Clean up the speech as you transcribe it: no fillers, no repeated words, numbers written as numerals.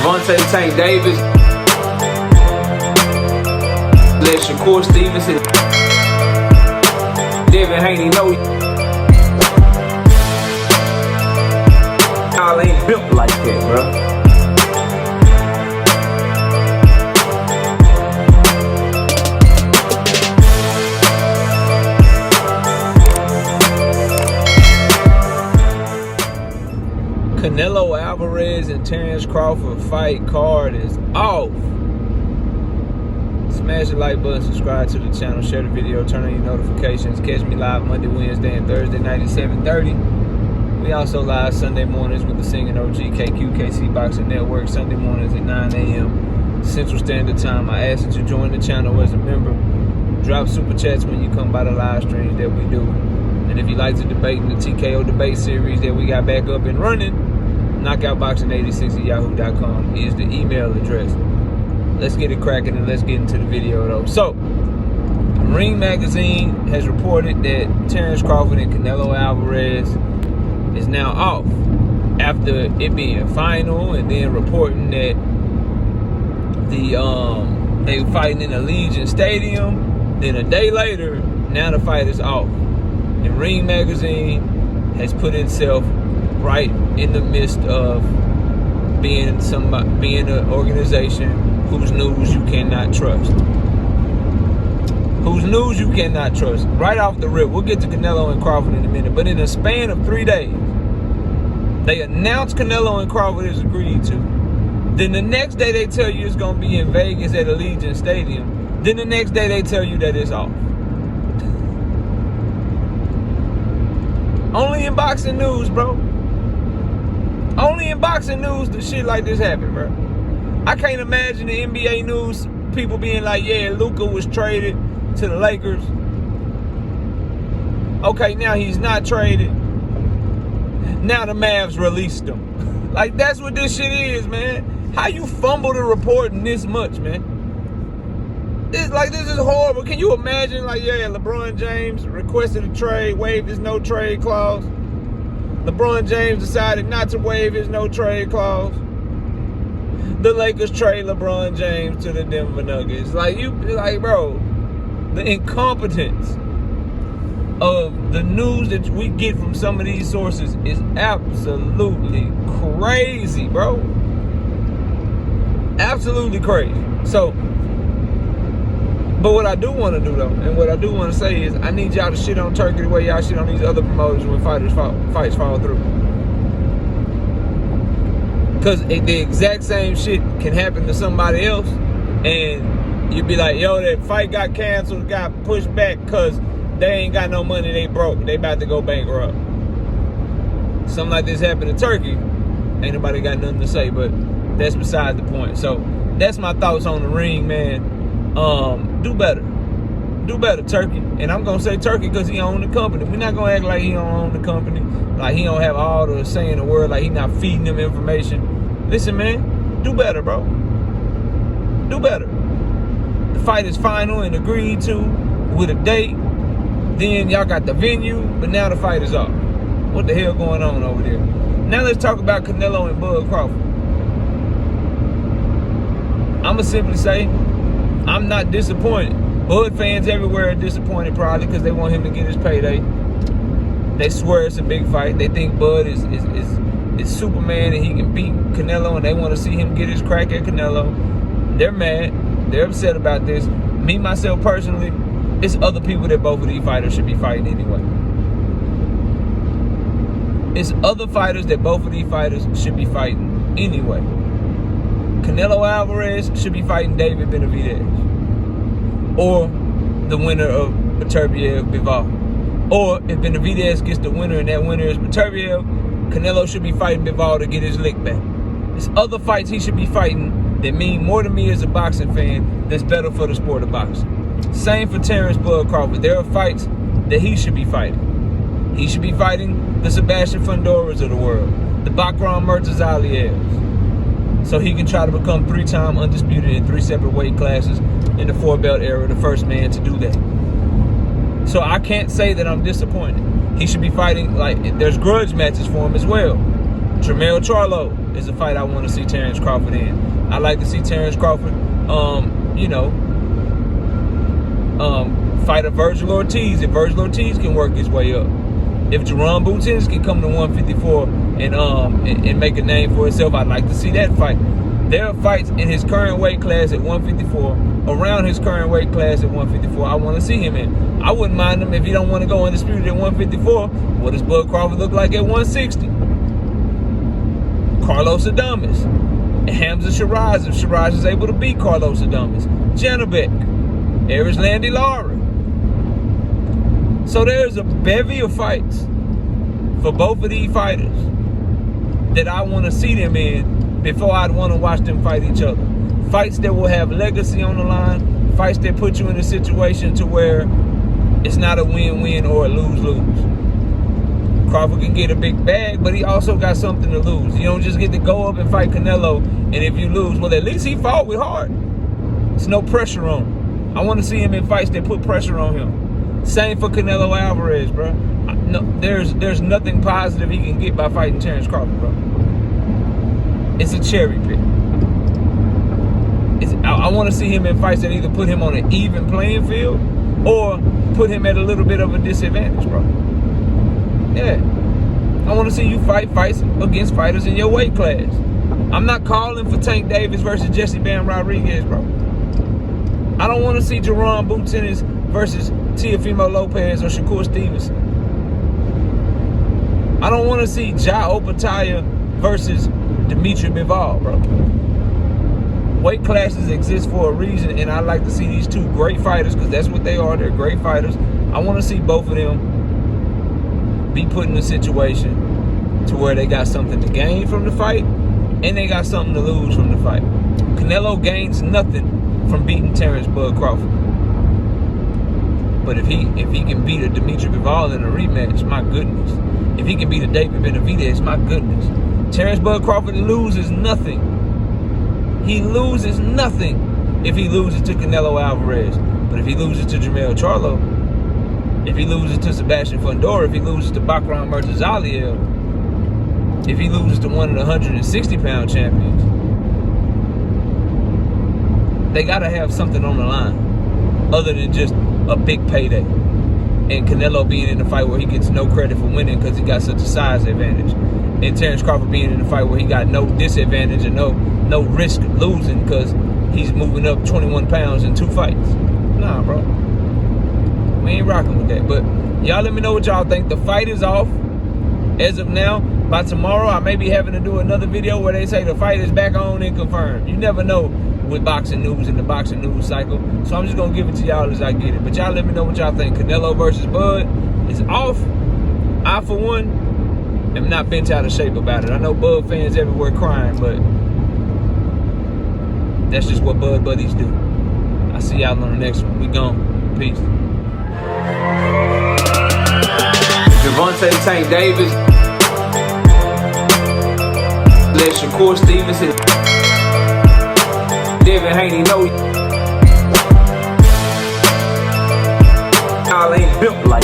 Devontae Tank Davis. Let Shakur Stevenson. Devin Haney know y'all ain't built like that, bro. Canelo Alvarez and Terence Crawford fight card is off. Smash the like button, subscribe to the channel, share the video, turn on your notifications. Catch me live Monday, Wednesday, and Thursday night at 7:30. We also live Sunday mornings with the Singing OG KC Boxing Network. Sunday mornings at 9 a.m. Central Standard Time. I ask that you join the channel as a member. Drop super chats when you come by the live streams that we do. And if you like to debate in the TKO debate series that we got back up and running, knockoutboxing86@yahoo.com is the email address. Let's get it cracking and let's get into the video though. So, Ring Magazine has reported that Terence Crawford and Canelo Alvarez is now off after it being final, and then reporting that they were fighting in Allegiant Stadium. Then a day later, now the fight is off. And Ring Magazine has put itself right in the midst of being an organization whose news you cannot trust. Whose news you cannot trust. Right off the rip. We'll get to Canelo and Crawford in a minute. But in a span of 3 days, they announced Canelo and Crawford is agreed to. Then the next day they tell you it's going to be in Vegas at Allegiant Stadium. Then the next day they tell you that it's off. Only in boxing news, bro. Only in boxing news does shit like this happen, bro. I can't imagine the NBA news people being like, yeah, Luka was traded to the Lakers. Okay, now he's not traded. Now the Mavs released him. Like, that's what this shit is, man. How you fumble the reporting this much, man? This is horrible. Can you imagine, like, yeah, LeBron James requested a trade, waived his no trade clause. LeBron James decided not to waive his no trade clause. The Lakers trade LeBron James to the Denver Nuggets. Like, bro, the incompetence of the news that we get from some of these sources is absolutely crazy, bro. Absolutely crazy. So, but what I do want to do, though, and what I do want to say is, I need y'all to shit on Turkey the way y'all shit on these other promoters when fights fall through. Because the exact same shit can happen to somebody else, and you'd be like, yo, that fight got canceled, got pushed back because they ain't got no money, they broke, they about to go bankrupt. Something like this happened to Turkey, ain't nobody got nothing to say, but that's beside the point. So, that's my thoughts on the Ring, man. Do better. Do better, Turkey. And I'm going to say Turkey because he owned the company. We're not going to act like he don't own the company. Like he don't have all the say in the world. Like he not feeding them information. Listen, man. Do better, bro. Do better. The fight is final and agreed to with a date. Then y'all got the venue. But now the fight is off. What the hell going on over there? Now let's talk about Canelo and Bud Crawford. I'm going to simply say, I'm not disappointed. Bud fans everywhere are disappointed probably because they want him to get his payday. They swear it's a big fight. They think Bud is Superman and he can beat Canelo, and they want to see him get his crack at Canelo. They're mad. They're upset about this. Me, myself, personally, it's other people that both of these fighters should be fighting anyway. It's other fighters that both of these fighters should be fighting anyway. Canelo Alvarez should be fighting David Benavidez, or the winner of Beterbiev-Bivol. Or if Benavidez gets the winner and that winner is Beterbiev, Canelo should be fighting Bivol to get his lick back. There's other fights he should be fighting that mean more to me as a boxing fan that's better for the sport of boxing. Same for Terence Bud Crawford. There are fights that he should be fighting. He should be fighting the Sebastian Fundoras of the world, the Bakram Murtazaliyevs, so he can try to become 3-time undisputed in 3 separate weight classes in the 4-belt era, the first man to do that. So I can't say that I'm disappointed. He should be fighting, like, there's grudge matches for him as well. Jermell Charlo is a fight I want to see Terence Crawford in. I like to see Terence Crawford, fight a Virgil Ortiz. If Virgil Ortiz can work his way up. If Jerome Boutins can come to 154 and make a name for himself, I'd like to see that fight. There are fights in his current weight class at 154, around his current weight class at 154, I want to see him in. I wouldn't mind him if he don't want to go undisputed at 154. What does Bud Crawford look like at 160? Carlos Adames. Hamza Shiraz, if Shiraz is able to beat Carlos Adames. Janabek. Eris Landy Lara. So there's a bevy of fights for both of these fighters that I want to see them in before I'd want to watch them fight each other. Fights that will have legacy on the line. Fights that put you in a situation to where it's not a win-win or a lose-lose. Crawford can get a big bag, but he also got something to lose. You don't just get to go up and fight Canelo, and if you lose, well, at least he fought with heart. There's no pressure on him. I want to see him in fights that put pressure on him. Same for Canelo Alvarez, bro. No, there's nothing positive he can get by fighting Terence Crawford, bro. It's a cherry pick. I want to see him in fights that either put him on an even playing field or put him at a little bit of a disadvantage, bro. Yeah. I want to see you fight fights against fighters in your weight class. I'm not calling for Tank Davis versus Jesse Bam Rodriguez, bro. I don't want to see Jerome Boutins versus Teofimo Lopez or Shakur Stevenson. I don't want to see Ja Opataya versus Dimitri Bivol, bro. Weight classes exist for a reason, and I like to see these two great fighters, because that's what they are. They're great fighters. I want to see both of them be put in a situation to where they got something to gain from the fight and they got something to lose from the fight. Canelo gains nothing from beating Terence Bud Crawford. But if he can beat a Dimitri Bivol in a rematch, my goodness. If he can beat a David Benavidez, my goodness. Terence Bud Crawford loses nothing. He loses nothing if he loses to Canelo Alvarez. But if he loses to Jermell Charlo, if he loses to Sebastian Fundora, if he loses to Bakram Murtazaliel, if he loses to one of the 160-pound champions, they got to have something on the line other than just a big payday. And Canelo being in the fight where he gets no credit for winning because he got such a size advantage. And Terence Crawford being in the fight where he got no disadvantage and no risk losing because he's moving up 21 pounds in 2 fights. Nah, bro. We ain't rocking with that. But y'all let me know what y'all think. The fight is off as of now. By tomorrow, I may be having to do another video where they say the fight is back on and confirmed. You never know with boxing news and the boxing news cycle. So I'm just going to give it to y'all as I get it. But y'all let me know what y'all think. Canelo versus Bud is off. I, for one, am not bent out of shape about it. I know Bud fans everywhere crying, but that's just what Bud buddies do. I'll see y'all on the next one. We gone. Peace. Gervonta Tank Davis. Let Shakur Stevenson. Devin Haney know y'all ain't built like